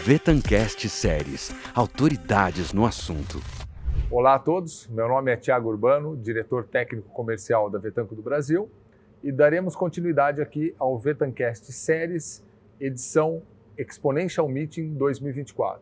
Vetancast Séries, autoridades no assunto. Olá a todos, meu nome é Thiago Urbano, diretor técnico comercial da Vetanco do Brasil, e daremos continuidade aqui ao Vetancast Séries, edição Exponential Meeting 2024.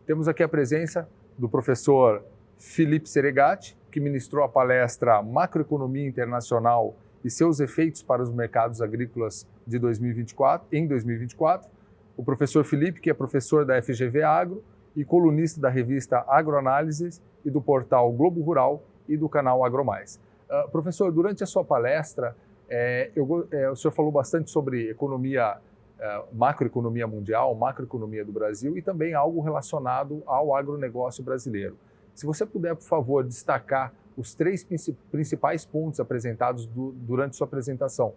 Temos aqui a presença do professor Felipe Seregatti, que ministrou a palestra Macroeconomia Internacional e seus efeitos para os mercados agrícolas de 2024, o professor Felipe, que é professor da FGV Agro e colunista da revista Agroanálises e do portal Globo Rural e do canal AgroMais. Professor, durante a sua palestra, o senhor falou bastante sobre economia, macroeconomia mundial, macroeconomia do Brasil e também algo relacionado ao agronegócio brasileiro. Se você puder, por favor, destacar os três principais pontos apresentados durante sua apresentação,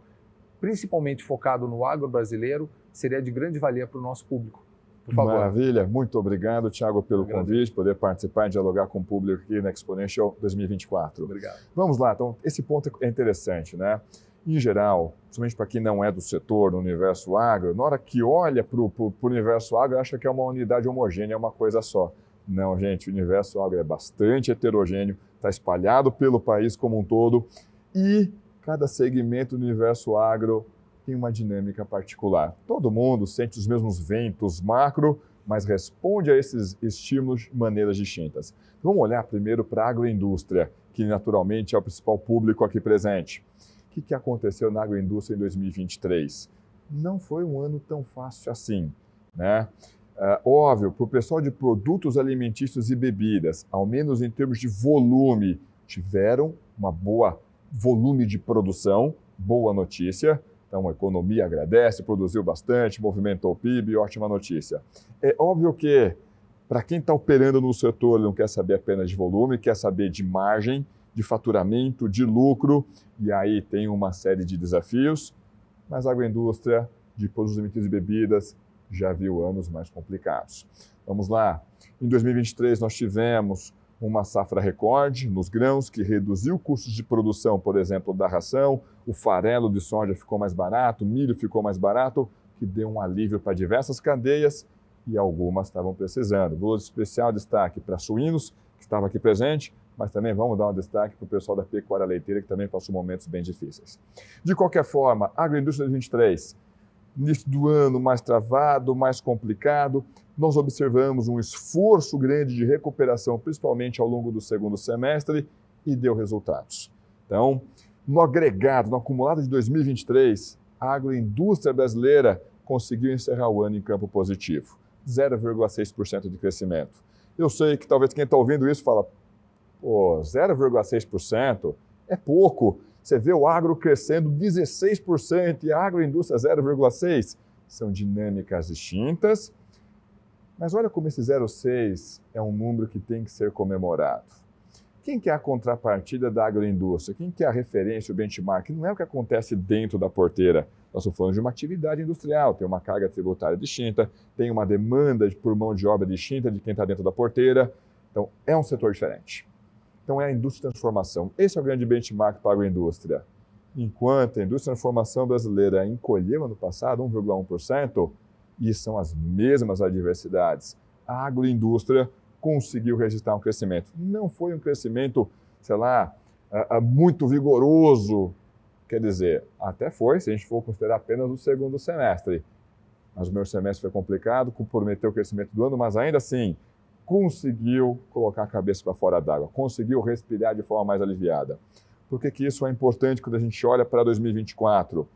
principalmente focado no agro brasileiro, seria de grande valia para o nosso público. Por favor. Maravilha, muito obrigado, Thiago, pelo convite, poder participar e dialogar com o público aqui na Exponential 2024. Obrigado. Vamos lá, então, esse ponto é interessante, né? Em geral, principalmente para quem não é do setor, do universo agro, na hora que olha para o universo agro, acha que é uma unidade homogênea, é uma coisa só. Não, gente, o universo agro é bastante heterogêneo, está espalhado pelo país como um todo e cada segmento do universo agro tem uma dinâmica particular. Todo mundo sente os mesmos ventos macro, mas responde a esses estímulos de maneiras distintas. Vamos olhar primeiro para a agroindústria, que naturalmente é o principal público aqui presente. O que aconteceu na agroindústria em 2023? Não foi um ano tão fácil assim, né? Óbvio, para o pessoal de produtos alimentícios e bebidas, ao menos em termos de volume, tiveram uma boa volume de produção, boa notícia. Então, a economia agradece, produziu bastante, movimentou o PIB, ótima notícia. É óbvio que, para quem está operando no setor, ele não quer saber apenas de volume, quer saber de margem, de faturamento, de lucro, e aí tem uma série de desafios, mas a agroindústria de produtos alimentícios e bebidas já viu anos mais complicados. Vamos lá. Em 2023, nós tivemos uma safra recorde nos grãos, que reduziu custos de produção, por exemplo, da ração, o farelo de soja ficou mais barato, o milho ficou mais barato, que deu um alívio para diversas cadeias e algumas estavam precisando. Vou dar especial destaque para suínos, que estava aqui presente, mas também vamos dar um destaque para o pessoal da pecuária leiteira, que também passou momentos bem difíceis. De qualquer forma, a agroindústria 2023, início do ano mais travado, mais complicado, nós observamos um esforço grande de recuperação, principalmente ao longo do segundo semestre, e deu resultados. Então, no agregado, no acumulado de 2023, a agroindústria brasileira conseguiu encerrar o ano em campo positivo, 0,6% de crescimento. Eu sei que talvez quem está ouvindo isso fala, 0,6% é pouco. Você vê o agro crescendo 16% e a agroindústria 0,6%. São dinâmicas distintas, mas olha como esse 0,6 é um número que tem que ser comemorado. Quem que é a contrapartida da agroindústria? Quem que é a referência, o benchmark? Não é o que acontece dentro da porteira. Nós estamos falando de uma atividade industrial, tem uma carga tributária distinta, tem uma demanda por mão de obra distinta de quem está dentro da porteira. Então, é um setor diferente. Então, é a indústria de transformação. Esse é o grande benchmark para a agroindústria. Enquanto a indústria de transformação brasileira encolheu ano passado 1,1%, e são as mesmas adversidades, a agroindústria conseguiu registrar um crescimento. Não foi um crescimento, muito vigoroso. Quer dizer, até foi, se a gente for considerar apenas o segundo semestre. Mas o meu semestre foi complicado, comprometeu o crescimento do ano, mas ainda assim, conseguiu colocar a cabeça para fora d'água, conseguiu respirar de forma mais aliviada. Por que isso é importante quando a gente olha para 2024?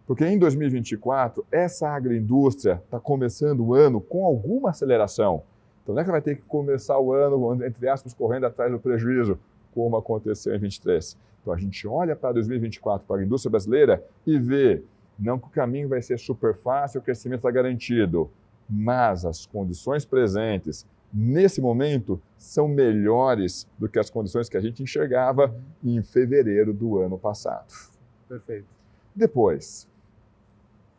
Porque em 2024, essa agroindústria está começando o ano com alguma aceleração. Então não é que vai ter que começar o ano, entre aspas, correndo atrás do prejuízo, como aconteceu em 2023. Então a gente olha para 2024, para a indústria brasileira e vê, não que o caminho vai ser super fácil, o crescimento está garantido, mas as condições presentes nesse momento, são melhores do que as condições que a gente enxergava em fevereiro do ano passado. Perfeito. Depois,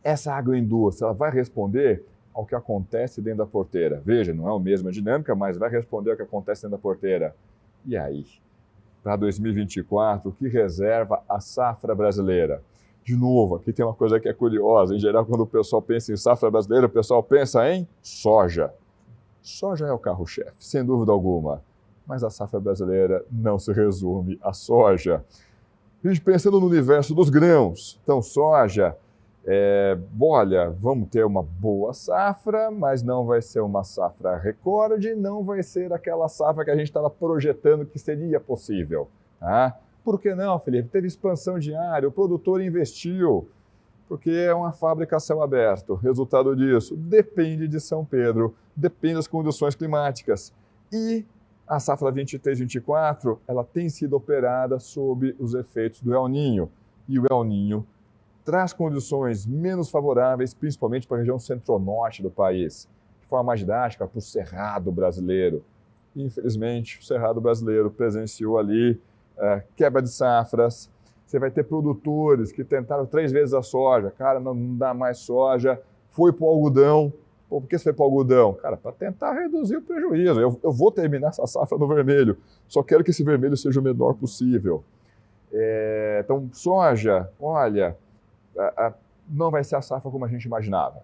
essa agroindústria ela vai responder ao que acontece dentro da porteira. Veja, não é a mesma dinâmica, mas vai responder ao que acontece dentro da porteira. E aí, para 2024, o que reserva a safra brasileira? De novo, aqui tem uma coisa que é curiosa. Em geral, quando o pessoal pensa em safra brasileira, o pessoal pensa em soja. Soja é o carro-chefe, sem dúvida alguma, mas a safra brasileira não se resume à soja. A gente pensando no universo dos grãos, então soja, olha, vamos ter uma boa safra, mas não vai ser uma safra recorde, não vai ser aquela safra que a gente estava projetando que seria possível. Tá? Por que não, Felipe? Teve expansão de área, o produtor investiu, porque é uma fábrica a céu aberto. Resultado disso, depende de São Pedro, depende das condições climáticas. E a safra 23-24, ela tem sido operada sob os efeitos do El Niño. E o El Niño traz condições menos favoráveis, principalmente para a região centro-norte do país, de forma mais drástica para o Cerrado brasileiro. E, infelizmente, o Cerrado brasileiro presenciou ali quebra de safras. Você vai ter produtores que tentaram 3 vezes a soja. Cara, não dá mais soja. Foi para o algodão. Pô, por que você foi para o algodão? Cara, para tentar reduzir o prejuízo. Eu vou terminar essa safra no vermelho. Só quero que esse vermelho seja o menor possível. Então, soja, olha, não vai ser a safra como a gente imaginava.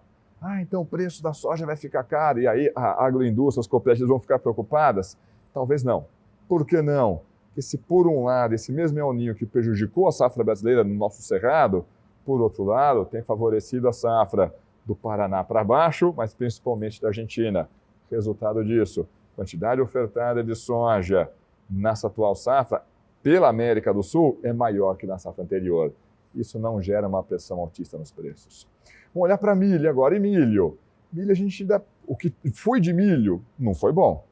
Então o preço da soja vai ficar caro e aí a agroindústria, as cooperativas vão ficar preocupadas? Talvez não. Por que não? Porque se por um lado esse mesmo El Niño que prejudicou a safra brasileira no nosso cerrado, por outro lado tem favorecido a safra do Paraná para baixo, mas principalmente da Argentina. Resultado disso, quantidade ofertada de soja nessa atual safra pela América do Sul é maior que na safra anterior. Isso não gera uma pressão altista nos preços. Vamos olhar para milho agora. E milho? Milho, a gente ainda... O que foi de milho não foi bom.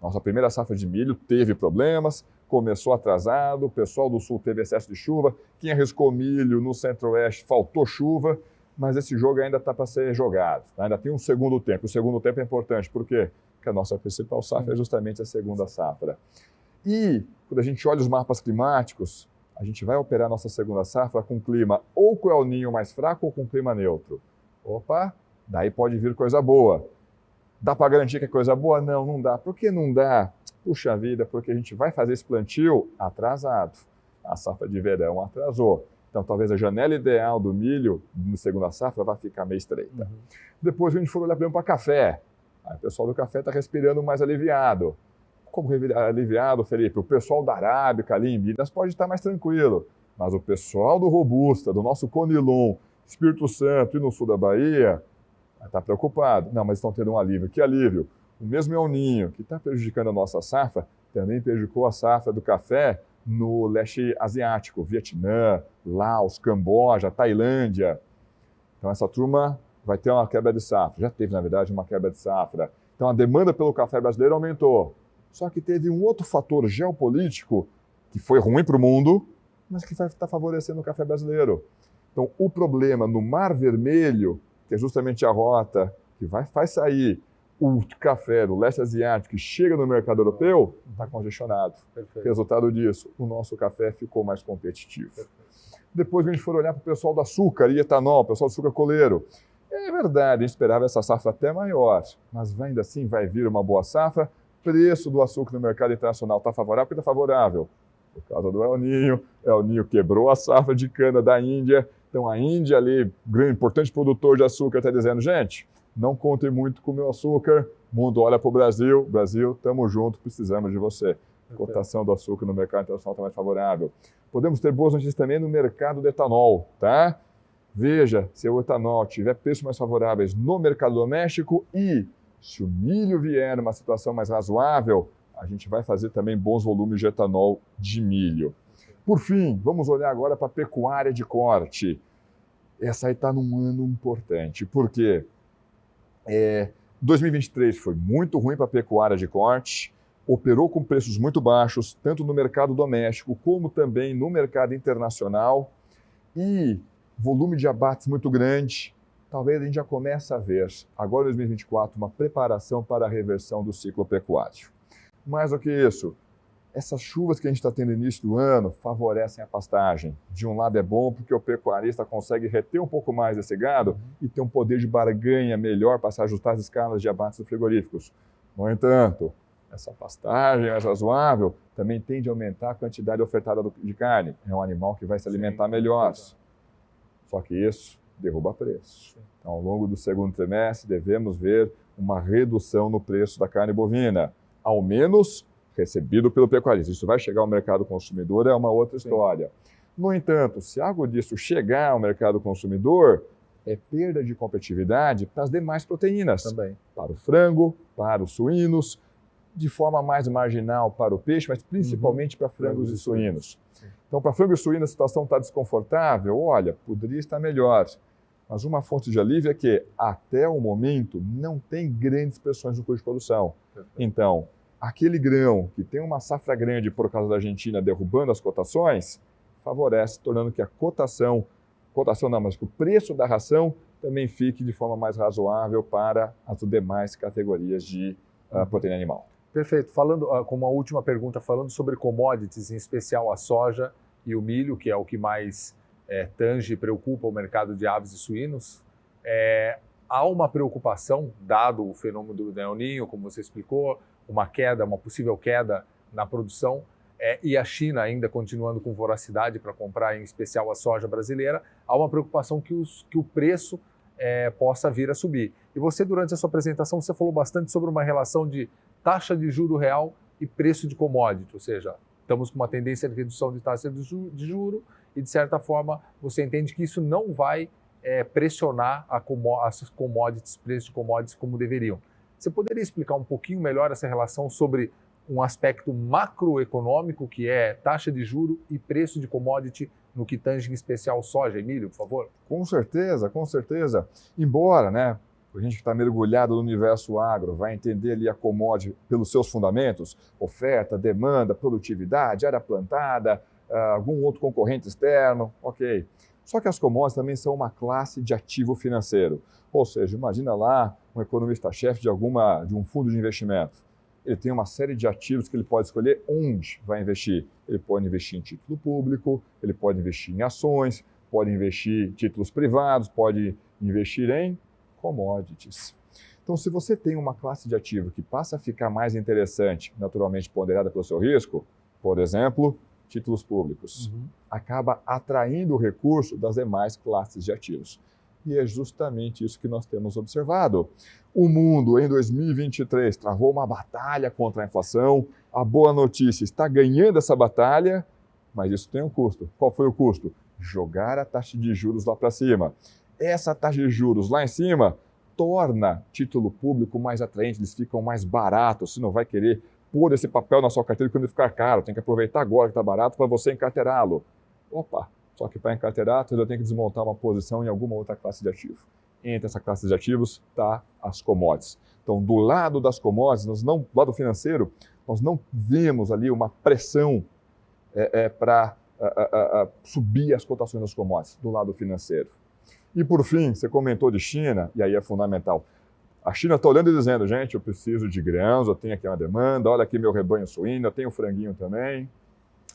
Nossa primeira safra de milho teve problemas, começou atrasado, o pessoal do Sul teve excesso de chuva, quem arriscou milho no Centro-Oeste faltou chuva, mas esse jogo ainda está para ser jogado. Ainda tem um segundo tempo. O segundo tempo é importante. Por quê? Porque a nossa principal safra é justamente a segunda safra. E quando a gente olha os mapas climáticos, a gente vai operar nossa segunda safra com clima ou com El Niño mais fraco ou com clima neutro. Opa, daí pode vir coisa boa. Dá para garantir que é coisa boa? Não, não dá. Por que não dá? Puxa vida, porque a gente vai fazer esse plantio atrasado. A safra de verão atrasou. Então, talvez a janela ideal do milho na segunda safra vai ficar meio estreita. Depois a gente for olhar para café. Aí o pessoal do café está respirando mais aliviado. Como aliviado, Felipe? O pessoal da Arábica ali em Minas pode estar mais tranquilo, mas o pessoal do Robusta, do nosso Conilon, Espírito Santo e no sul da Bahia, está preocupado. Não, mas estão tendo um alívio. Que alívio? O mesmo El Niño, que está prejudicando a nossa safra, também prejudicou a safra do café no leste asiático, Vietnã, Laos, Camboja, Tailândia. Então essa turma vai ter uma quebra de safra. Já teve, na verdade, uma quebra de safra. Então a demanda pelo café brasileiro aumentou. Só que teve um outro fator geopolítico que foi ruim para o mundo, mas que vai estar favorecendo o café brasileiro. Então, o problema no Mar Vermelho, que é justamente a rota que faz sair o café do leste asiático que chega no mercado europeu, está congestionado. Perfeito. Resultado disso, o nosso café ficou mais competitivo. Perfeito. Depois, a gente for olhar para o pessoal do açúcar e etanol, o pessoal do açúcar coleiro. É verdade, a gente esperava essa safra até maior, mas ainda assim vai vir uma boa safra. Preço do açúcar no mercado internacional está favorável porque está favorável. Por causa do El Niño quebrou a safra de cana da Índia. Então a Índia ali, importante produtor de açúcar, está dizendo, gente, não contem muito com o meu açúcar, o mundo olha para o Brasil, estamos juntos, precisamos de você. A cotação do açúcar no mercado internacional está mais favorável. Podemos ter boas notícias também no mercado do etanol, tá? Veja, se o etanol tiver preços mais favoráveis no mercado doméstico e se o milho vier numa situação mais razoável, a gente vai fazer também bons volumes de etanol de milho. Por fim, vamos olhar agora para a pecuária de corte. Essa aí está num ano importante. Por quê? 2023 foi muito ruim para a pecuária de corte, operou com preços muito baixos, tanto no mercado doméstico como também no mercado internacional, e volume de abates muito grande. Talvez a gente já comece a ver, agora em 2024, uma preparação para a reversão do ciclo pecuário. Mais do que isso, essas chuvas que a gente está tendo no início do ano favorecem a pastagem. De um lado é bom porque o pecuarista consegue reter um pouco mais desse gado e ter um poder de barganha melhor para se ajustar às escalas de abates dos frigoríficos. No entanto, essa pastagem mais razoável também tende a aumentar a quantidade ofertada de carne. É um animal que vai se alimentar melhor. Só que isso derruba preço. Então, ao longo do segundo trimestre, devemos ver uma redução no preço da carne bovina, ao menos recebido pelo pecuarista. Isso vai chegar ao mercado consumidor, é uma outra história. No entanto, se algo disso chegar ao mercado consumidor, é perda de competitividade para as demais proteínas. Também. Para o frango, para os suínos, de forma mais marginal para o peixe, mas principalmente para frangos e suínos. Sim. Então, para frango e suíno, a situação está desconfortável? Olha, poderia estar melhor. Mas uma fonte de alívio é que, até o momento, não tem grandes pressões no custo de produção. Então, aquele grão que tem uma safra grande por causa da Argentina derrubando as cotações, favorece, tornando que a mas que o preço da ração também fique de forma mais razoável para as demais categorias de proteína animal. Perfeito. Falando, com uma última pergunta, falando sobre commodities, em especial a soja e o milho, que é o que mais tange e preocupa o mercado de aves e suínos, há uma preocupação, dado o fenômeno do El Niño, como você explicou, uma possível queda na produção, e a China ainda continuando com voracidade para comprar, em especial a soja brasileira, há uma preocupação que o preço possa vir a subir. E você, durante a sua apresentação, você falou bastante sobre uma relação de taxa de juro real e preço de commodity, ou seja, estamos com uma tendência de redução de taxa de juro e, de certa forma, você entende que isso não vai pressionar as commodities, preços de commodities como deveriam. Você poderia explicar um pouquinho melhor essa relação sobre um aspecto macroeconômico, que é taxa de juro e preço de commodity, no que tange em especial soja e milho, por favor? Com certeza, com certeza. Embora, a gente que está mergulhado no universo agro vai entender ali a commodity pelos seus fundamentos, oferta, demanda, produtividade, área plantada, algum outro concorrente externo, ok. Só que as commodities também são uma classe de ativo financeiro. Ou seja, imagina lá um economista-chefe de um fundo de investimento. Ele tem uma série de ativos que ele pode escolher onde vai investir. Ele pode investir em título público, ele pode investir em ações, pode investir em títulos privados, pode investir em commodities. Então, se você tem uma classe de ativo que passa a ficar mais interessante, naturalmente ponderada pelo seu risco, por exemplo, títulos públicos, acaba atraindo o recurso das demais classes de ativos. E é justamente isso que nós temos observado. O mundo, em 2023, travou uma batalha contra a inflação. A boa notícia, está ganhando essa batalha, mas isso tem um custo. Qual foi o custo? Jogar a taxa de juros lá para cima. Essa taxa de juros lá em cima torna título público mais atraente, eles ficam mais baratos. Você não vai querer pôr esse papel na sua carteira quando ele ficar caro. Tem que aproveitar agora que está barato para você encarteirá-lo. Opa! Só que para encarteirar, eu tenho que desmontar uma posição em alguma outra classe de ativo. Entre essa classe de ativos está as commodities. Então, do lado das commodities, do lado financeiro, nós não vemos ali uma pressão para subir as cotações das commodities, do lado financeiro. E por fim, você comentou de China, e aí é fundamental. A China está olhando e dizendo, gente, eu preciso de grãos, eu tenho aqui uma demanda, olha aqui meu rebanho suíno, eu tenho franguinho também,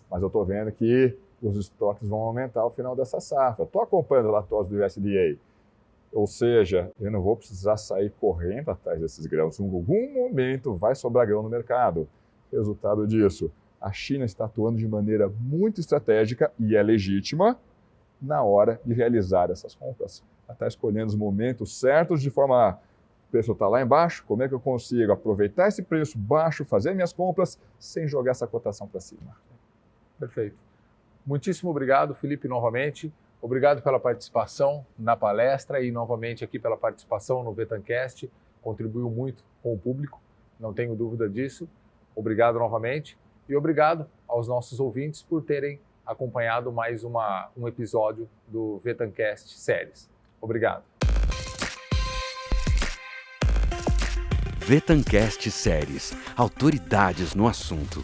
mas eu estou vendo que os estoques vão aumentar ao final dessa safra. Estou acompanhando o relatório do USDA. Ou seja, eu não vou precisar sair correndo atrás desses grãos. Em algum momento vai sobrar grão no mercado. Resultado disso, a China está atuando de maneira muito estratégica e é legítima na hora de realizar essas compras. Ela está escolhendo os momentos certos de forma o preço está lá embaixo, como é que eu consigo aproveitar esse preço baixo, fazer minhas compras sem jogar essa cotação para cima. Perfeito. Muitíssimo obrigado, Felipe, novamente. Obrigado pela participação na palestra e novamente aqui pela participação no Vetancast. Contribuiu muito com o público, não tenho dúvida disso. Obrigado novamente e obrigado aos nossos ouvintes por terem acompanhado mais um episódio do Vetancast Séries. Obrigado. Vetancast Séries, autoridades no assunto.